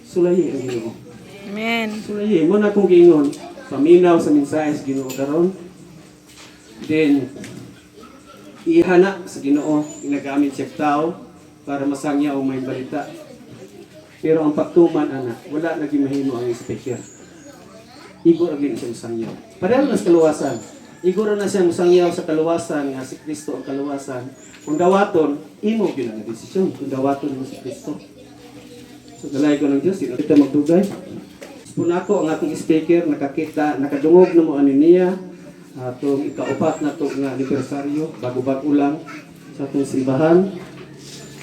Sulayi ang Ginoo. Amen. Sulayi mo na kung giingon, paminaw sa mensahe sa Ginoo karon. Then ihana sa Ginoo, ginagamit siya tao para masangya o may balita. Pero ang pagtuman, anak, wala naging mahimo ang speaker. Igor ang siya musangyaw. Pareho na sa kaluwasan. Igor na siya musangyaw sa kaluwasan nga si Kristo ang kaluwasan. Kung dawaton, imo yun ang desisyon. Kung dawaton mo si Kristo. So, dalay ko ng Diyos, ito magdugay. Puna ko ang ating speaker, nakakita, nakadungog na mo ano niya. Itong ikaupat na ito nga anibersaryo, bago-bago lang sa itong simbahan.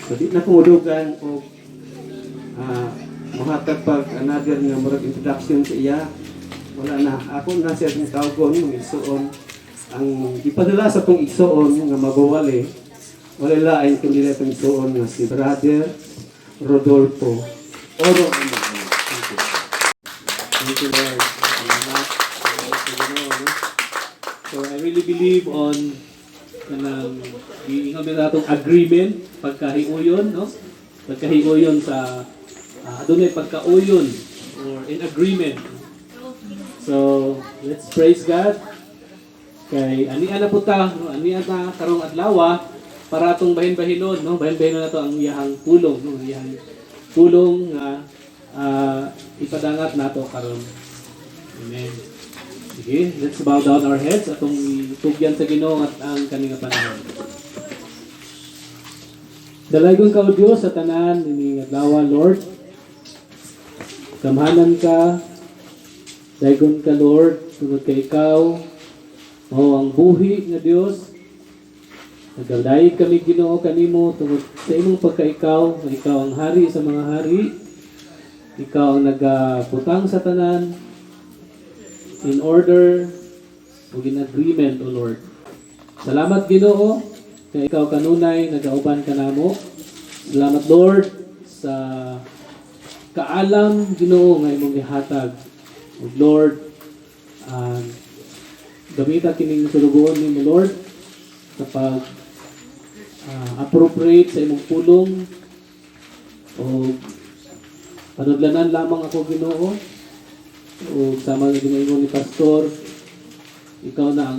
So, di na kumudugan o mahatag pag another nga murag introduction sa iya. Wala na. Ako na siya itong tawgon, mga igsoon. Ang ipadala sa itong igsoon nga magawali, wala lain kundi na itong igsoon nga si Brother Rudolfo Orong. Thank you. Thank you, Lord. So I really believe on kanang giingon nila atong agreement pagkahiuyon, no? Pagkahiuyon sa adunay pagkauyon or in agreement. So let's praise God. Kay ania na puta, no? Ania ta karong adlaw para atong bahin-bahinon, no? Bahin-bahinon nato ang iyang pulong, no? Iyang pulong nga ipadangat nato karon. Amen. Sige, let's bow down our heads atong tugyan sa Ginoo at ang kaninga panahon. Dalaygon ka o Dios sa tanan ini adlaw, Lord. Kamhanan ka. Daygon ka, Lord, tungod kay ikaw mao ang buhi nga Dios. Nagdayeg kami Ginoo kanimo tungod sa imong pagkaikaw, nga ikaw ang hari sa mga hari. Ikaw ang nagaputang sa tanan in order o in agreement, O Lord. Salamat Ginoo kay ikaw kanunay nagauban ka namo. Salamat Lord sa kaalam Ginoo nga imong gihatag. O Lord, gamita kining sulugoon nimo Lord kapag appropriate sa imong pulong o panudlanan lamang ako Ginoo o sama nga gingon ni pastor, ikaw na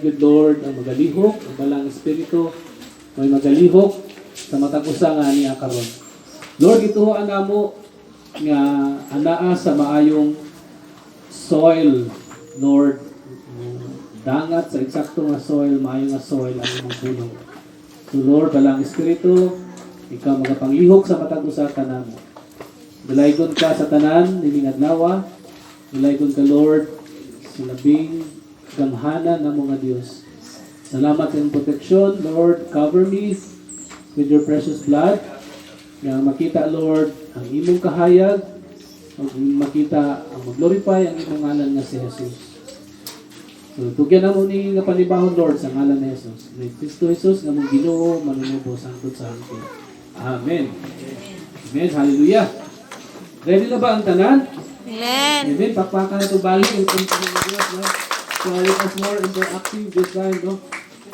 good Lord ang magalihok, ang balang espiritu may magalihok sa matag usa nga niya karon. Lord, ituhoan namo nga anaa sa maayong soil, Lord, dangat sa eksakto nga soil, maayong nga soil ang imong pulong. So Lord, balang espiritu, ikaw magapanglihok sa matag usa kanamo. Dalaygon ka sa tanan nining adlaw. Dalaygon ka Lord sa labing gamhanan na mga Dios. Salamat sa iyong protection, Lord. Cover me with your precious blood. Nga makita Lord ang imong kahayag, makita ang mag-glorify ang imong ngalan nga si Jesus. So tugyan na mo ni nga panibahon Lord sa ngalan ni Jesus. Ni Kristo Jesus nga mong Ginoo manunubo sangkot sa hangin. Amen. Amen. Hallelujah. Ready na ba ang tanan? Amen. Amen. Pakpakan na ito balik. So, let us more interactive this time, no?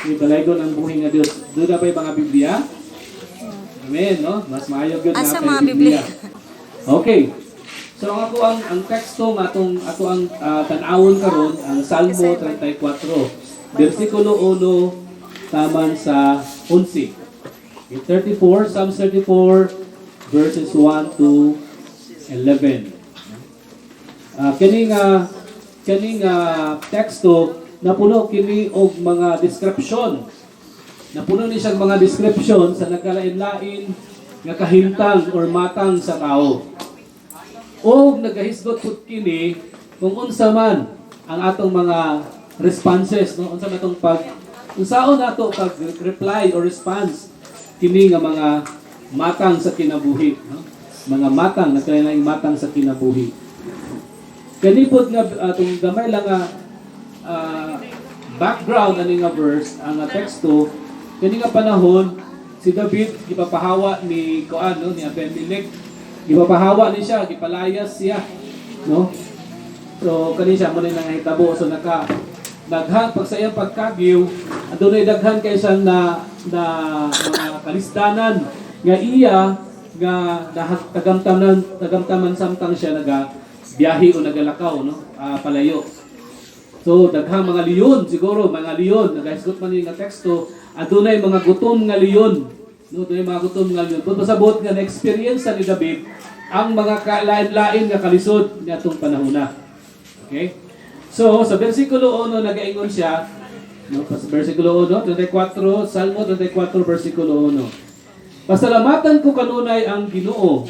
Ibalaygon ang buhay nga Diyos. Doon na ba yung mga Biblia? Amen, no? Mas maayog yun Asa na mga Biblia? Okay. So, ang teksto nga ako ang tanawon karon ang Salmo 34, versikulo 1, taman sa 11. Psalms 34, verses 1 to 11. Kining teksto napuno kini og mga description. Napuno ni siyang mga description sa nagkalain-lain nga kahimtang or matang sa tao. O nagahisgot pud kini kung unsa man ang atong mga responses, no? Unsa man atong unsaon nato pag reply or response kini nga mga matang sa kinabuhi, no? Mga matang nagkalain-laing matang sa kinabuhi. Kanipod nga atong gamay lang nga background ani nga verse ang teksto kani nga panahon si David gipapahawa ni ni Abimelech, gipapahawa ni siya, gipalayas siya, no? So kani siya mo na nangahitabo so daghan pag sa iyang pagkagiw adunay daghan kay siyang na mga kalisdanan nga iya nga tagamtaman samtang siya biyahe o nagalakaw, no? Palayo. So daghang mga leon siguro, mga leon nagahisgot man ni nga teksto, adunay mga gutom nga leon, no? Adunay mga gutom nga leon. Pero pasabot nga na experience ni David ang mga lain-lain nga kalisod niadtong panahona. Okay? So sa bersikulo 1 nagaingon siya, no? Sa bersikulo 1, 34, Salmo 34 bersikulo 1. Pasalamatan ko kanunay ang Ginoo.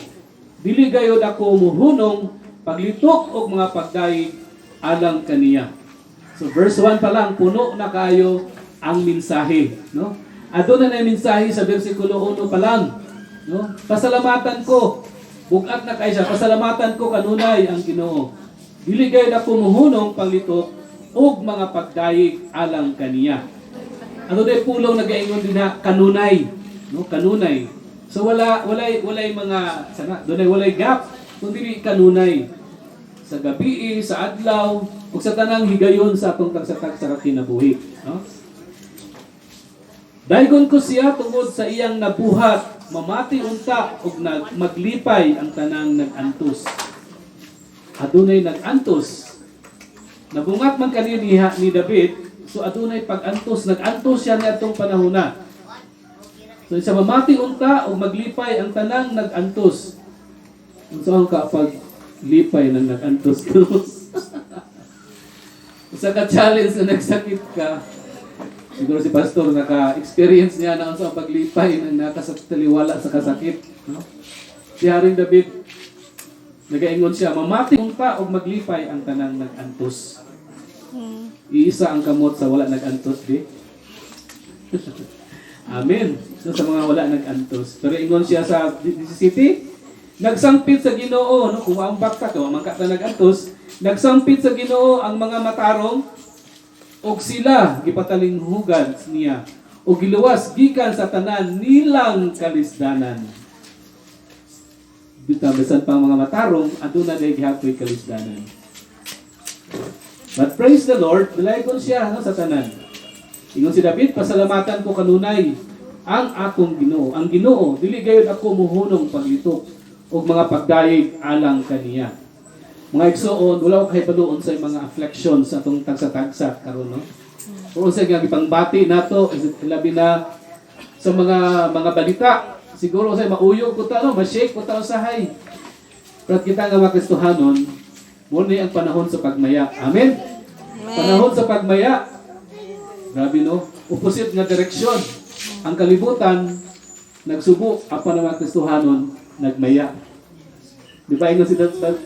Dili gayud ako muhunong paglitok og mga pagdaig alang kaniya. So verse 1 pa lang puno na kayo ang mensahe, no? Aduna na mensahe sa bersikulo 1 pa lang, no? Pasalamatan ko. Bugat na kay siya. Pasalamatan ko kanunay ang Ginoo. Dili gayud ako muhunong paglitok og mga pagdaig alang kaniya. Ano day pulong nagaingon din na kanunay, no? Kanunay. So walay mga sana dunay walay gap kundi kanunay sa gabi, sa adlaw ug sa tanang higayon sa atong tagsatag sa kinabuhi, no? Daygon ko siya tungod sa iyang nabuhat, mamati unta ug maglipay ang tanang nagantos. Adunay nagantos. Nabungat man kanini ni David, so adunay pag-antos, nagantos siya niadtong panahona. So sa mamati unta o maglipay ang tanang nagantos. So ang kapag lipay ng nagantos ko. Sa ka-challenge na nagsakit ka, siguro si pastor naka-experience niya na sa paglipay ng nakasataliwala sa kasakit, no? Si Haring David nagaingon siya, mamati unta o maglipay ang tanang nagantos. Iisa ang kamot sa wala nagantos, di? Amen. So, sa mga wala nag-antos. Pero ingon siya sa city, nagsangpit sa Ginoo, no? Kung ang bakta ka, mangka na nag-antos, nagsangpit sa Ginoo ang mga matarong, og sila gipatalinghugan niya, og giluwas gikan sa tanan nilang kalisdanan. Bitabisan pang mga matarong, aduna day gihapoy kalisdanan. But praise the Lord, dalagon siya, no, sa tanan. Ingon si David, pasalamatan ko kanunay ang akong Ginoo. Ang Ginoo, dili gayud ako muhunong paglitok og mga pagdaig alang kaniya. Mga igsoon, wala ko kahibaluon sa mga afflictions sa atong tagsa-tagsa karon, no? Kung sa gipangbati nato, labi na sa mga balita, siguro sa mauyog ko ta, no, ma-shake ko ta usahay. Pero kita nga mga Kristohanon, mo ni ang panahon sa pagmaya. Amen. Panahon sa pagmaya. Grabe, no? Opposite nga direksyon. Ang kalibutan, nagsubo, apa na mga Kristohanon, nagmaya. Di ba ingon si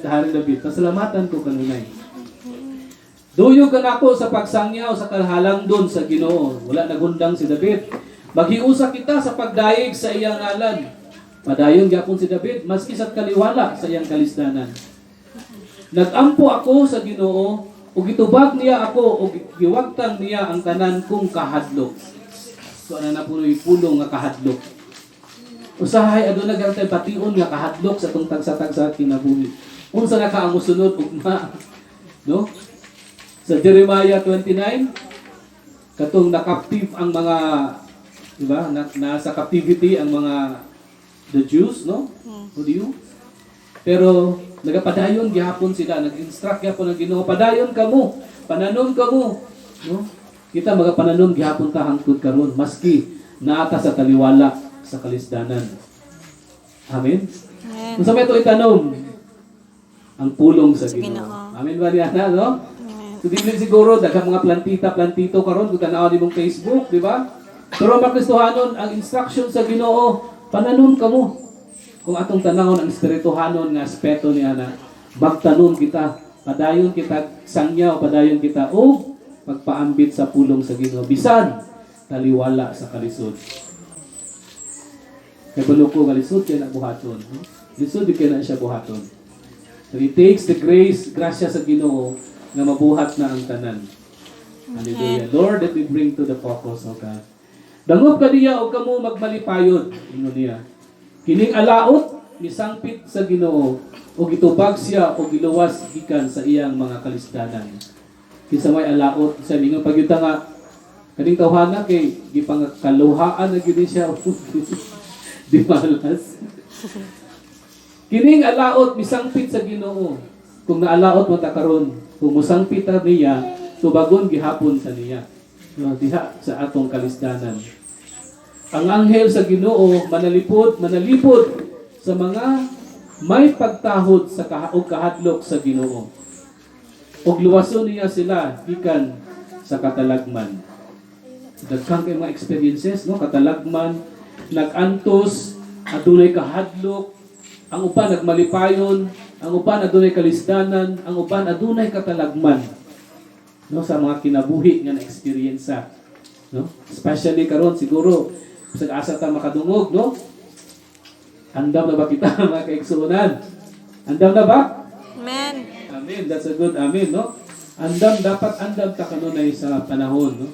Haring David, pasalamatan ko kanunay. Duyog ka na ako sa pagsangyaw sa kalhalang doon sa Ginoo. Wala nagundang si David. Maghiusa kita sa pagdaig sa iyang ngalan. Padayon gyapon si David, maski sa kaliwala sa iyang kalisdanan. Nagampo ako sa Ginoo, ug gitubag niya ako ug giwagtang niya ang tanan kong kahadlok. So ana na punoy pulong nga kahadlok. Usahay aduna gantay pation nga kahadlok sa tong tagsa-tagsa kinabuhi. Unsa na ka ang mosunod ugma? No? Sa Jeremiah 29 katong na-captive ang mga, di ba? Nasa captivity ang mga the Jews, no? Judeo. Pero nagapadayon gihapon sila, nag-instruct gihapon ang Ginoo, padayon kamo, pananom kamo, no? Kita magapananom gihapon ta hangtod karon maski naata sa taliwala sa kalisdanan. Amen. Kung sa may ito itanom ang pulong sa Ginoo. Amen ba niya na, no? So di siguro daghang mga plantito karon kung tanaw ni mong Facebook, di ba? Pero mga Kristohanon, ang instruction sa Ginoo, pananom kamo. Kung atong tanawon ang espirituhanon nga aspeto ni ana, magtanom kita, padayon kita sangyaw, padayon kita o pagpaambit sa pulong sa Ginoo bisan taliwala sa kalisod. Kay baluko kalisod kay na buhaton. Lisod di kay na siya buhaton. So it takes the grasya sa Ginoo nga mabuhat na ang tanan. Hallelujah. Lord, that we bring to the focus, O God. Dangop ka niya o kamo magmalipayod. Ino niya. Kining alaot, misangpit sa Ginoo, o gitubag siya o giluwas gikan sa iyang mga kalisdanan. Kinsa may alaot, sa mingon pagyuta nga, kaning tawhana kay gipangkaluhaan na gyud siya. Di malas. Kining alaot misangpit sa Ginoo. Kung naalaot mo ta karon, kung musangpit ta niya, tubagon gihapon sa niya. No, diha sa atong kalisdanan. Ang anghel sa Ginoo manalipod sa mga may pagtahod sa kahadlok sa Ginoo. Ug luwason niya sila gikan sa katalagman. Daghang kay mga experiences, no, katalagman, nagantos, adunay kahadlok, ang uban nagmalipayon, ang uban adunay kalisdanan, ang uban adunay katalagman. No, sa mga kinabuhi nga na experience, no? Especially karon siguro sa asa ta makadungog, no? Andam na ba kita mga kaigsuonan? Andam na ba? Amen. Amen. That's a good amen, no? Dapat andam ta kanunay sa panahon, no?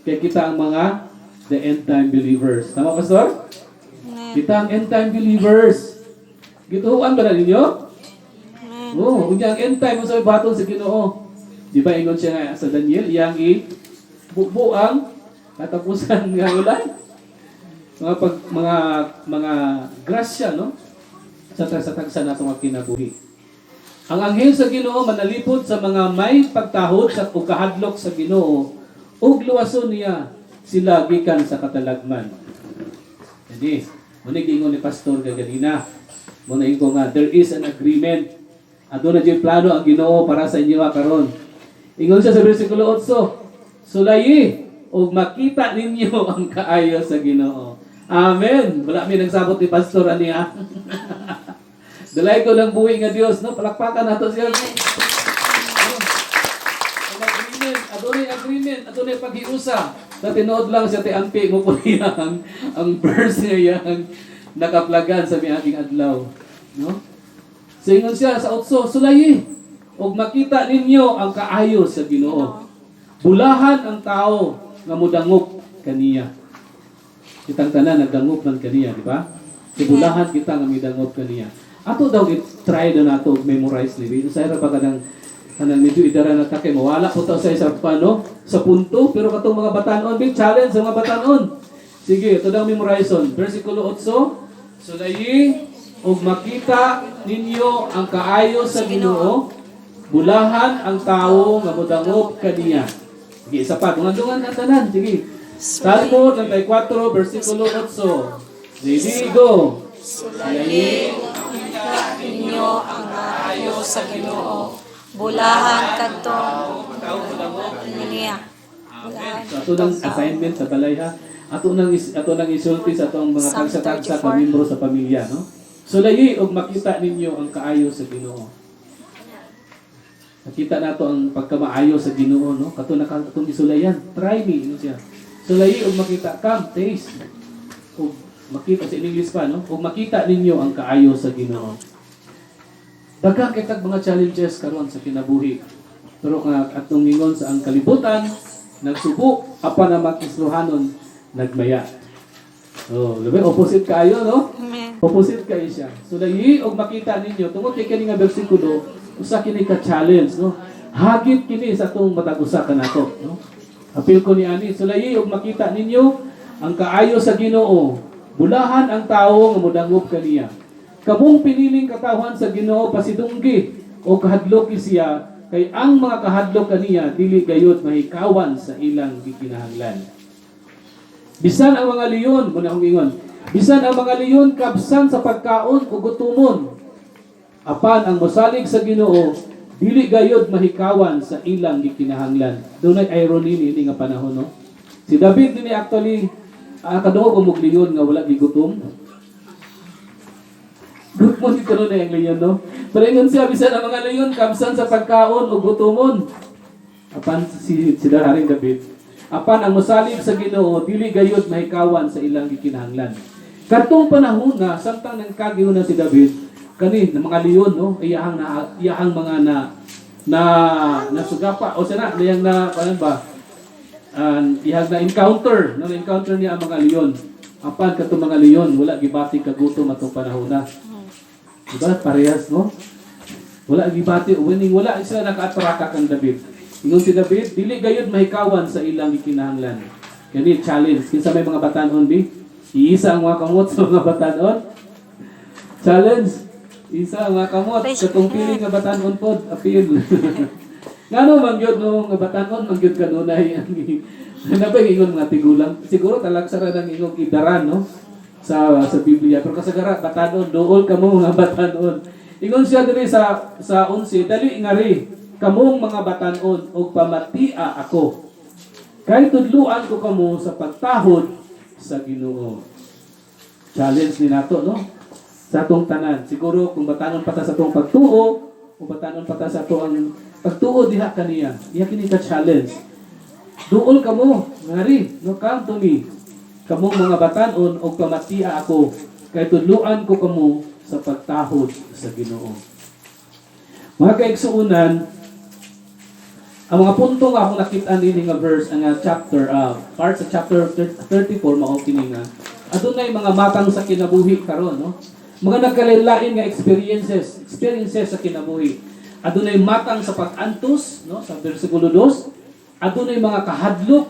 Kaya kita ang mga the end time believers. Tama, Pastor? Amen. Kita ang end time believers. Gituan ba na ninyo? Amen. Oo, kung ang end time mo sa baton sa Ginoo. Di ba ingon siya nga sa Daniel, iyang bukbo ang katapusan nga ulan. Mga grasya, no? Sa tagsa na itong kinabuhi. Ang anghel sa Ginoo manalipod sa mga may pagtahod sa kahadlok sa Ginoo ug luwason niya sila gikan sa katalagman. Jadi, muna giingon ni Pastor gaganina. Muna ingon nga, there is an agreement. Aduna jud plano ang Ginoo para sa inyo karon. Ingon siya sa versikulo 8, sulayi ug makita ninyo ang kaayo sa Ginoo. Amen. Wala mi nagsabot ni Pastor aniya. Dalay ko lang buhi nga Dios, no? Palakpakan nato siya. Agreement, adunay paghiusa. Sa tinuod lang siya ti ampi mo po ang verse niya yang nakaplagan sa miaging adlaw, no? So ingon siya sa 8, sulayi ug makita ninyo ang kaayo sa Ginoo. Bulahan ang tao nga modangop kaniya. Kitang tanan nagdangop man kaniya, di ba? Bulahan kita nga midangop kaniya. Ato daw i-try na nato memorize ni. Sa ira pa kanang medyo idara na ta kay mawala ko ta sa isa paano sa punto, pero katong mga batanon big challenge sa mga batanon. Sige, ito daw memorize on. Versikulo 8, sulayi ug makita ninyo ang kaayo sa Ginoo. Bulahan ang tawo nga modangop kaniya. Sige, isa pa. Dungan na tanan. Sige. Salmo 34, versikulo 8. Ready, go. Sulayi makita ninyo ang kaayo sa Ginoo. Bulahan kadto niya. So, ato ng assignment sa balay ha. Ato nang isulti sa atong mga tagsa-tagsa ka membro sa pamilya, no? Sulayi ug makita ninyo ang kaayo sa Ginoo. Nakita nato ang pagkamaayo sa Ginoo, no? Kato na katong isulayan. Try me, no siya. Sulayi ug makita, come, taste. Ug makita sa English pa, no? Ug makita ninyo ang kaayo sa Ginoo. Daghang kitag mga challenges karon sa kinabuhi. Pero nga atong ningon sa ang kalibutan, nagsubok apan na makisluhanon nagmaya. Oh, labi opposite kayo, no? Amen. Opposite kayo siya. Sulayi og makita ninyo tungod kay kini nga bersikulo, usa kini ka challenge, no? Hagit kini sa atong matag usa kanato, no? Apil ko ni ani, sulayi og makita ninyo ang kaayo sa Ginoo. Bulahan ang tawo nga modangop kaniya. Kamong piniling katawhan sa Ginoo pasidunggi o kahadloki siya kay ang mga kahadlok kaniya dili gayud mahikawan sa ilang gikinahanglan. Bisan ang mga leon, muna akong ingon, bisan ang mga leon kabsan sa pagkaon o gutumon, apan ang mosalig sa Ginoo dili gayud mahikawan sa ilang gikinahanglan. Dunay irony ni nga panahon, no? Si David ni actually kadungog og leon nga wala gigutom. Good mo si karon na yung leon, no? Pero ingon siya, bisan ang mga leon, kamsan sa pagkaon o gutumon. Apan si Haring David, apan ang mosalig sa Ginoo, dili gayud mahikawan sa ilang gikinahanglan. Katong panahon na, samtang nagkagiyon na si David, kani, ng mga leon, no? Iyahang mga nasugapa, o sana, iyang na, paano ba? Iyahang na encounter, no? Na-encounter niya ang mga leon. Apan katong mga leon, wala gibati kagutom atong panahon na. Diba? Parehas, no? Wala gibati, wala sila naka-atraka kang David. Ingon si David, dili gayud mahikawan sa ilang gikinahanglan. Kani challenge. Kinsa may mga batanon di? Iisa ang mga kamot sa mga batanon. Challenge. Isa mga kamot Praise katong God. piling nga batan-on pod apil. Ngano man gyud no nga batan-on man gyud kanunay ang nabay ingon mga tigulang. Siguro talag sara nang ingong idaran no sa Biblia. Pero kasagara batan-on dool kamo mga batan-on. Ingon siya diri sa 11 dali ngari kamong mga batan-on og pamatia ako. Kay tudluan ko kamo sa pagtahod sa Ginoo. Challenge ni nato no sa atong tanan. Siguro kung batanon pa ta sa atong pagtuo o batanon pa ta sa atong pagtuo diha kaniya. Iya kini ka challenge. Duol kamo ngari no come to me. Kamong mga batan-on og pamatia ako kay tudluan ko kamo sa pagtahod sa Ginoo. Mga kaigsuunan, ang mga punto nga akong nakita nini nga verse ang chapter part sa chapter 34 mao kini nga adunay mga matang sa kinabuhi karon no. Mga nagkalain nga experiences sa kinabuhi. Adunay matang sa pag-antos no sa bersikulo 2. Adunay mga kahadlok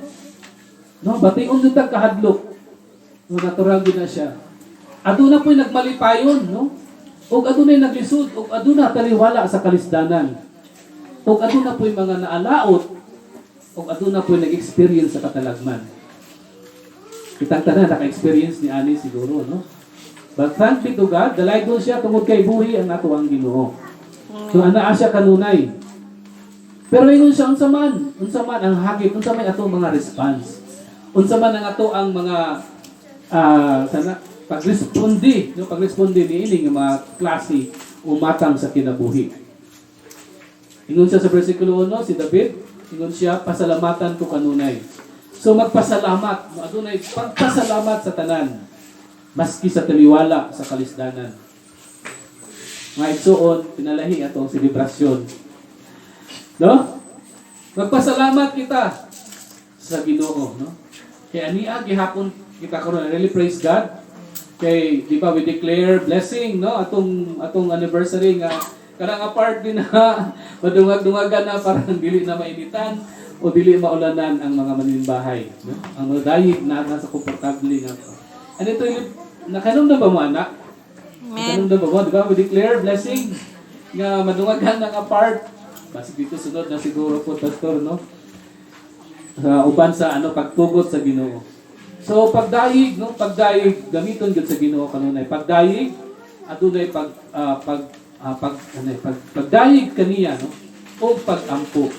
no bati-on gyud tag kahadlok. No natural gyud na siya. Aduna po'y nagmalipayon no. Ug adunay naglisod ug aduna taliwala sa kalisdanan. Ug aduna po'y mga naalaot ug aduna po'y nag-experience sa katalagman. Kitang tanan naka-experience ni ani siguro no. But thank be to God, dalay doon siya tungod kay buhi ang ato ang Ginoo. So anaa siya kanunay. Pero ingon siya unsa man ang hagit, unsa man ato mga response. Unsa man ang ato ang mga pagresponde, no pagresponde niini nga mga klase umatang sa kinabuhi. Ingon siya sa bersikulo 1 si David, ingon siya pasalamatan ko kanunay. So magpasalamat, no adunay pagpasalamat sa tanan maski sa taliwala sa kalisdanan. Mga igsuon, pinalahi atong selebrasyon. No? Magpasalamat kita sa Ginoo, no? Kaya ania gihapon kita karon really praise God. Kay di ba we declare blessing, no? Atong anniversary nga kada nga part din na madungag-dungagan na parang dili na mainitan o dili maulanan ang mga maninbahay, no? Ang mga dayig na nasa komportable nga. Ano ito nakanumdam ba mo anak? Amen. Nakanumdam ba mo? Diba? We declare blessing nga madungagan ng apart. Basta dito sunod na siguro po pastor no? Uban sa pagtugot sa Ginoo. So pagdayig no? Pagdayig gamiton gud sa Ginoo kanunay. Pagdayig adunay pagdayig kaniya no? O pagampo.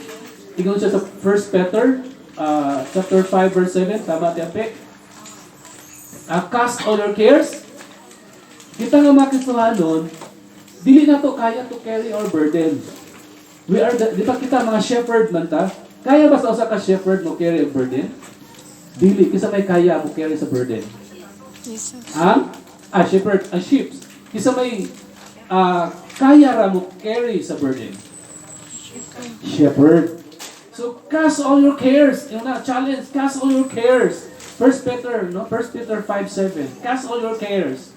Tingnan siya sa 1 Peter chapter 5 verse 7 tama ti Ape? Cast all your cares. Kita nga makisuhanon, dili na to kaya to carry our burden. We are di ba kita mga shepherd man ta? Kaya ba sa usa ka shepherd mo carry a burden? Dili kisa may kaya mo carry sa burden. Jesus. Shepherd, sheep. Kisa may kaya ra mo carry sa burden. Shepherd. So cast all your cares. Yung na challenge, cast all your cares. 1 Peter 5:7. Cast all your cares.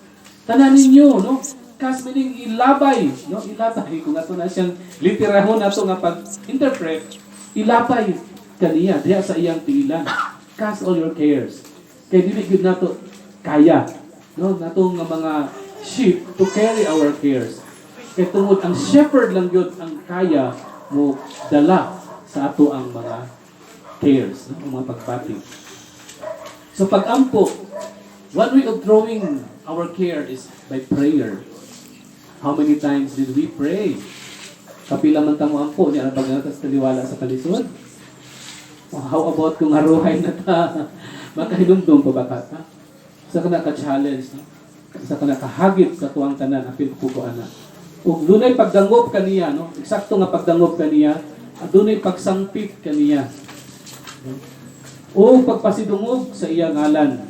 Tanan ninyo, no? Cast meaning ilabay, no? Ilabay kung ato na siyang literahon ato nga pag-interpret, ilabay kaniya diha sa iyang tiilan. Cast all your cares. Kay dili gyud nato kaya, no? Natong nga mga sheep to carry our cares. Kay tungod ang shepherd lang gyud ang kaya mo dala sa ato ang mga cares, no? Ang mga pagpati. So pag-ampo, one way of throwing our care is by prayer. How many times did we pray? Kapila man tamo ampo, niya pag natas taliwala sa kalisod. How about kung aruhay na ta? Makahinumdum pa ba ka? Sa ka ka-challenge, no? Sa ka kahagit sa tuwang tanan, apil ko po ana. Kung dunay pagdangop kaniya, no? Eksakto nga pagdangop kaniya, at dunay pagsangpit kaniya. O pagpasidungog sa iyang ngalan.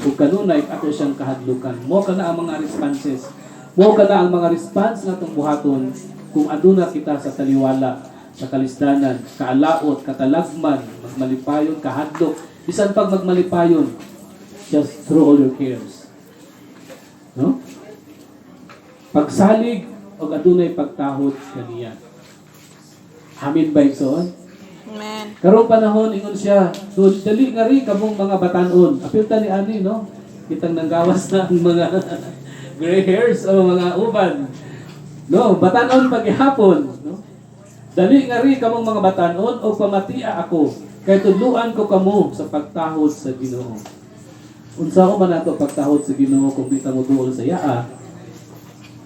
Kung kanunay ato siyang kahadlukan. Mo ka na ang mga responses. Mo ka na ang mga response na itong buhaton kung aduna kita sa taliwala, sa kalisdanan, kaalaot, katalagman, magmalipayon, kahadlok. Bisan pag magmalipayon, just throw all your cares. No? Pagsalig o adunay pagtahod kaniya. Amin ba igsoon? Amen. Karong panahon ingon siya, so dali nga ri kamong mga batan-on. Apil ta ni ani no. Kitang nanggawas na ang mga Gray hairs o mga uban. No, batanon paghihapon, no? Dali nga ri kamong mga batanon o pamatia ako, kay tudluan ko kamo sa pagtahod sa Ginoo. Unsa ko man nato pagtahod sa Ginoo kung di ta mo duol sa yaa?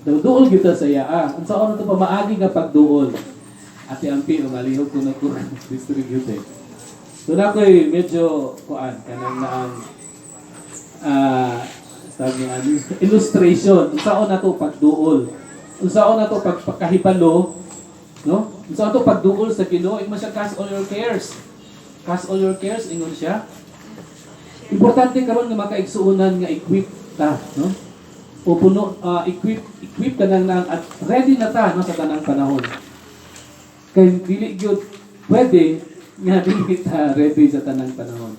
Duol kita sa yaa. Unsa ko nato pamaagi nga pagduol? Ati ampi malihog ko na ko distribute. So na ko'y medyo kuan kanang naang sabi nga illustration. Unsa ko nato pagduol? Unsa na to pagpakahibalo, no? Unsa to pagduol sa Ginoo, imo siya cast all your cares. Cast all your cares ingon siya. Importante karon nga makaigsuonan nga equip ta, no? O puno equip ka nang at ready na ta no sa tanang panahon. Kay dili gyud pwede nga dili ta ready sa tanang panahon.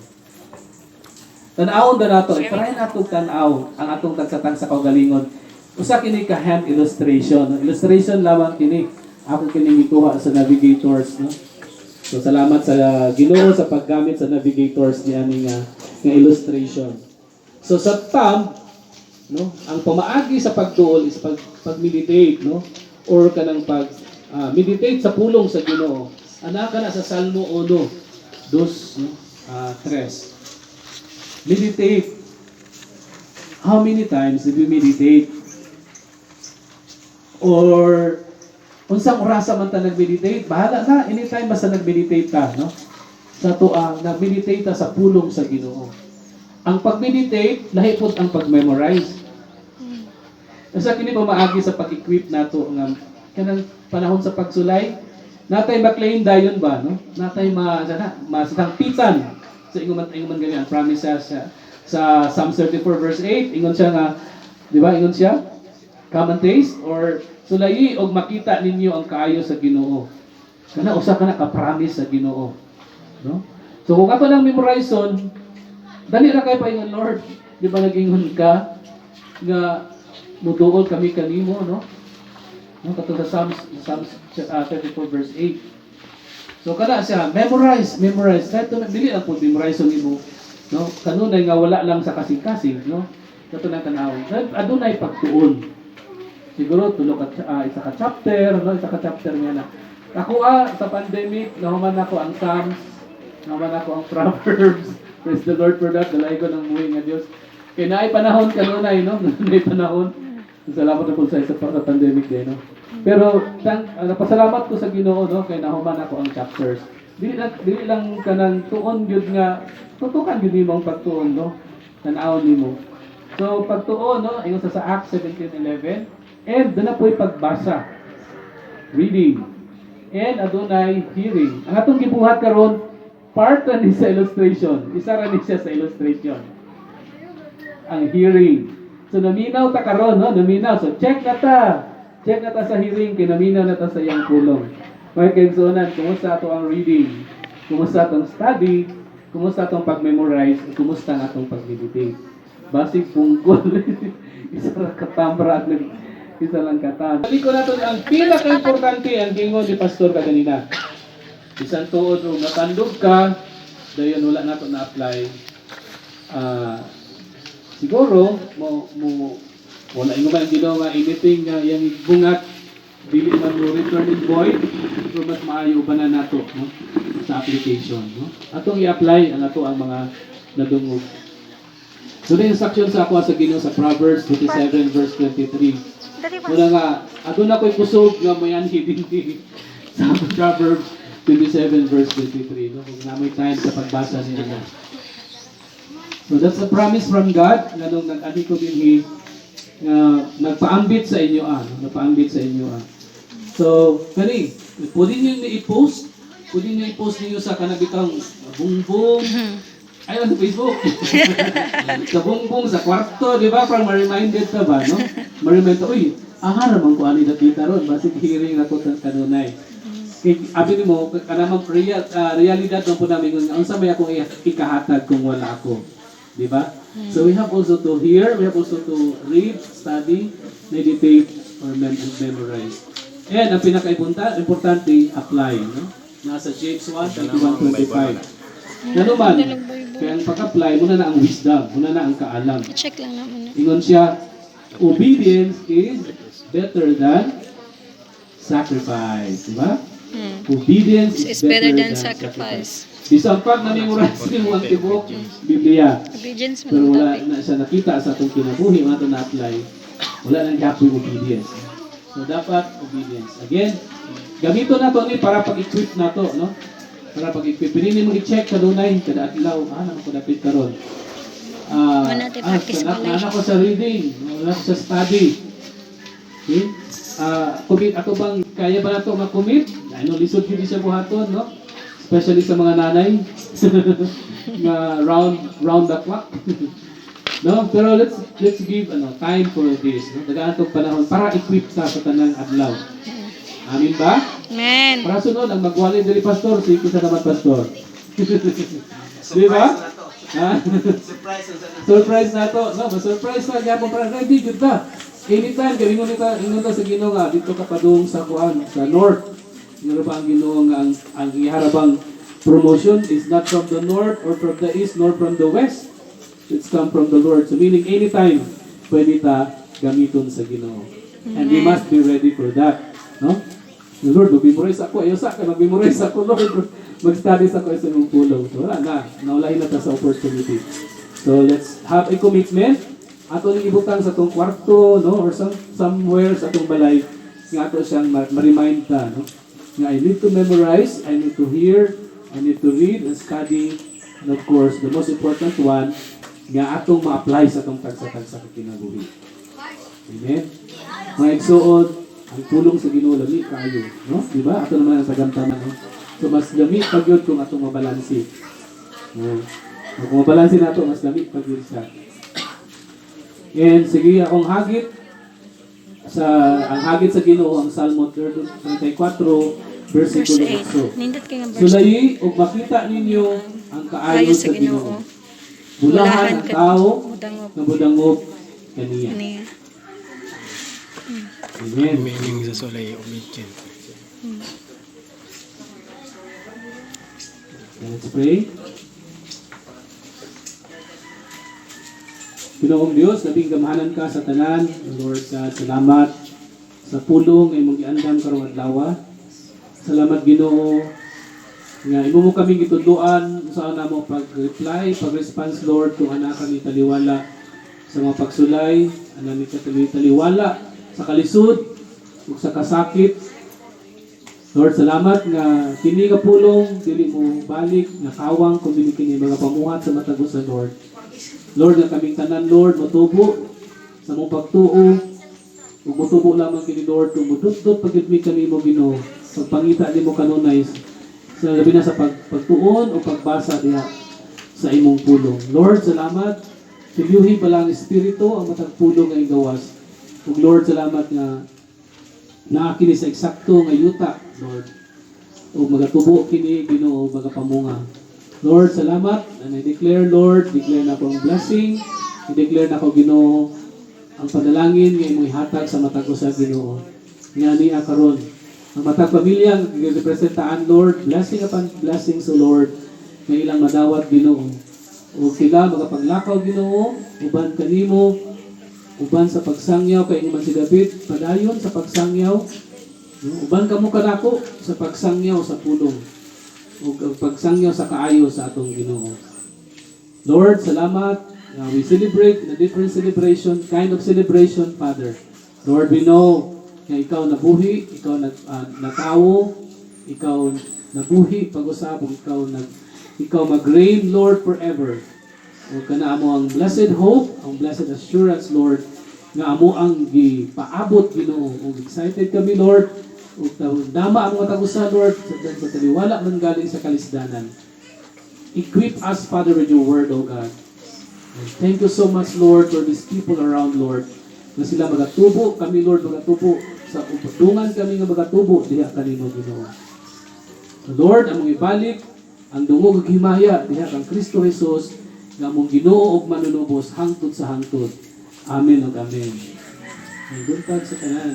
Tan-awon na nato, try nato tan-aw ang atong tagsatang sa kaugalingon. Usa kini ka hand illustration. Illustration lamang kini. Ako kini gikuha sa navigators, no. So salamat sa Ginoo sa paggamit sa navigators niani nga illustration. So sa thumb, no, ang pamaagi sa pagduol is pag-meditate, no, or kanang meditate sa pulong sa Ginoo. Ana kana sa Salmo 1, 2, no, 3. Meditate. How many times did we meditate? Or unsang orasa man ta nag-meditate, bahala na anytime basta nag-meditate ta, no? Sa tuang nag-meditate ta sa pulong sa Ginoo. Ang pag-meditate lahi pud ang pag-memorize. Usa kini pamaagi sa pag-equip nato nga kanang panahon sa pagsulay, natay maklaim dayon ba, no? Natay masangpitan sa ingon gani ang promises sa Psalm 34 verse 8, ingon siya nga, di ba? Ingon siya, come and taste or sulayi og makita ninyo ang kaayo sa Ginoo. Kana usa ka na ka-promise sa Ginoo, no? So kung ato nang memorizon, dali ra kay paingon Lord, di ba nag-ingon ka nga mutuol kami kanimo, no? No katong sa Psalms 34 verse 8. So kada siya memorize. Kahit dili lang pud memorize nimo, no? Kanunay nga wala lang sa kasing-kasing, no? Kato nang tanawon. Adunay pagtuon. Siguro isa ka chapter, no? Isa ka chapter niya na. Ako sa pandemic, nahuman ako ang Psalms, nahuman ako ang Proverbs. Praise the Lord for that. Dalay ko ng muhi nga Dios. Kaya naay panahon kanunay, no? Naay panahon. Salamat na po sa isa pa sa pandemic din, no? Pero napasalamat ko sa Ginoo, no? Kaya nahuman ako ang chapters. Dili lang kanang tuon gyud nga tutukan gyud nimo ang pagtuon, no? Tan-awon nimo. So pagtuon, no? Ingon sa Acts 17:11. And doon na po'y pagbasa, reading, and adunay hearing. Ang atong gibuhat karon part na ni sa illustration. Isa ra ni siya sa illustration. Ang hearing. So naminaw ta karon, no? Naminaw. So check na ta sa hearing, kay naminaw na ta sa iyang pulong. May kaigsuonan, kumusta ato ang reading? Kumusta atong study? Kumusta atong pag-memorize? Kumusta ang atong pag-meditate? Basig punggol. Isa ra katambra at isa lang katam. Sabi ko natin, ang pinaka-importante ang gingon ni Pastor kaganina. Isang tuod o natandog ka, dayon wala nato na-apply. Siguro, wala yung mga ginawa nga anything nga yung bungat, dili man mo return in void, pero mas maayo ba na nato, no? Sa application. No? Atong i-apply ang ato ang mga nadungog. So, na instruction sa ako sa Ginoo sa Proverbs 27 verse 23. Muna nga, ato na ko'y kusog nga mo yan hindi sa Proverbs 27 verse 23. No? Kung namoy time sa pagbasa niya na. So that's a promise from God nga nung nag-ani ko din nagpaambit sa inyo nagpaambit sa inyo So, kani, pwede nyo i-post ninyo sa kanabitang bungbong, ayun sa Facebook. Sa bungbong, sa kwarto, di ba? Parang ma-reminded ka ba, no? Ma-remind ka, uy, naman ko ani nakita ron, basig hearing ako kanunay. Abi mo, kanamang realidad ng po namin, unsa may akong ikahatag kung wala ako. Di ba? So we have also to hear, we have also to read, study, meditate, or memorize. And ang pinaka-importante, apply. No? Nasa James 1:21-25. Ano man, kaya ang pag-apply, muna na ang wisdom, muna na ang kaalam. Check lang naman. Ingon siya, Obedience is better than sacrifice. Diba? Obedience It's better than sacrifice. Bisang pag na-memorize mo ang tibok Biblia, Obedience pero man ang wala topic. na siya nakita sa atong kinabuhi, wala ito na-apply, wala nang gapoy obedience. So, dapat obedience. Again, gamito na to ni para pag-equip na to, no? Para pag-equip. Pinili mo i-check kadunay, kada adlaw, naman ko dapit karon. Manate practice pala. Nana ko sa reading, wala sa study. Okay? Commit, ato bang, kaya ba na ito mag-commit? Ano, lisod hindi siya buhaton, no? Especially sa mga nanay. Na round the clock. No? Pero let's give time for this. No? Dagaan itong panahon para equip sa tanang adlaw. Amin ba? Amen. Para sunod, ang magwali dali pastor, si kita naman pastor. Di ba? Ha? Surprise na to. No, ma-surprise na gyapon para ready gud ta. Anytime kami ingon ta sa Ginoo nga dito ka padung sa kuan sa north. Ngano ba ang Ginoo nga ang iharabang promotion is not from the north or from the east nor from the west. It's come from the Lord. So meaning anytime pwede ta gamiton sa Ginoo. And we must be ready for that. No? Lord, mag-memorize ako. Ayaw sa akin, mag-memorize ako, Lord. Mag-study sa ako sa imong pulong. So wala na. Naulahin na ta sa opportunity. So let's have a commitment. Ato ning ibutang sa itong kwarto, no? Or somewhere sa itong balay. Nga ato siyang ma-remind ta, no? Nga I need to memorize, I need to hear, I need to read and study. And of course, the most important one, nga atong ma-apply sa itong tagsa-tagsa sa kinabuhi. Amen? Mga igsuon, ang pulong sa Ginoo lami kayo, no? Di ba? Ato naman ang tagamtaman, no? So mas lami pag yun kung atong mabalansi. No? Kung mabalansi na ito, mas lami pag yun siya. And sige akong hagit ang hagit sa Ginoo ang Salmo 34 versikulo 8. Nindot kayo ng verse Sulayi ug makita ninyo ang kaayo sa Ginoo. Bulahan ang tao nga budangop kaniya. Amen. Meaning sa sulay obedient. Let's pray. Pinoong Diyos, labing gamahanan ka sa tanan. Lord God, salamat sa pulong ay mong giandam karong adlaw. Salamat Ginoo nga imo mo kaming gitudloan sa ana mo pag-reply, pag-response Lord kung ana kami taliwala sa mga pagsulay, ana mi taliwala sa kalisod ug sa kasakit. Lord, salamat nga kini ka pulong dili mo balik nga kawang kun dili kini mga pamuhat sa matag usa Lord. Lord, nga kaming tanan, Lord, matubo sa mong pagtuo. Ug matubo lamang kini Lord, kung mudot-dot pagkitmi kami mo Ginoo. Pagpangita di mo kanunay sa labi na sa pagtuon o pagbasa diha sa imong pulong. Lord, salamat. Silyuhin pala ang Espiritu ang matag pulong nga gawas. Ug Lord, salamat nga naakini sa eksakto nga yuta, Lord. Ug magatubo kini Ginoo magapamunga. Lord, salamat. And I declare, Lord, declare na akong blessing. I-declare na ako, Ginoo, ang panalangin nga imong ihatag sa matag usa Ginoo. Nga niya karon. Ang matag pamilya nga representaan, Lord, blessing upon blessing so Lord, nga ilang madawat Ginoo. O sila magapaglakaw Ginoo, uban kanimo, uban sa pagsangyaw kay man si David, padayon sa pagsangyaw. Uban kamo kanako sa pagsangyaw sa pulong. O pagsangyaw sa kaayo sa atong Ginoo. Lord, salamat. We celebrate in a different celebration, kind of celebration, Father. Lord, we know na ikaw nabuhi, ikaw natawo, ikaw nabuhi pag-usapong, ikaw mag-reign, Lord, forever. O kana amo ang blessed hope, ang blessed assurance, Lord, nga amo ang gipaabot Ginoo. O excited kami, Lord, o dama ang mga tagusa, Lord, sa taliwala man galing sa kalisdanan. Equip us, Father, with your word, O God. And thank you so much, Lord, for these people around, Lord, na sila magatubo, kami, Lord, magatubo, sa upadungan kami nga magatubo, diha kanino, Ginoo. Lord, among ibalik, ang dungog ug himaya, diha kang Kristo Jesus, nga among Ginoo ug manunubos, hangtod sa hangtod. Amen ug amen. Ang buntag sa kanan.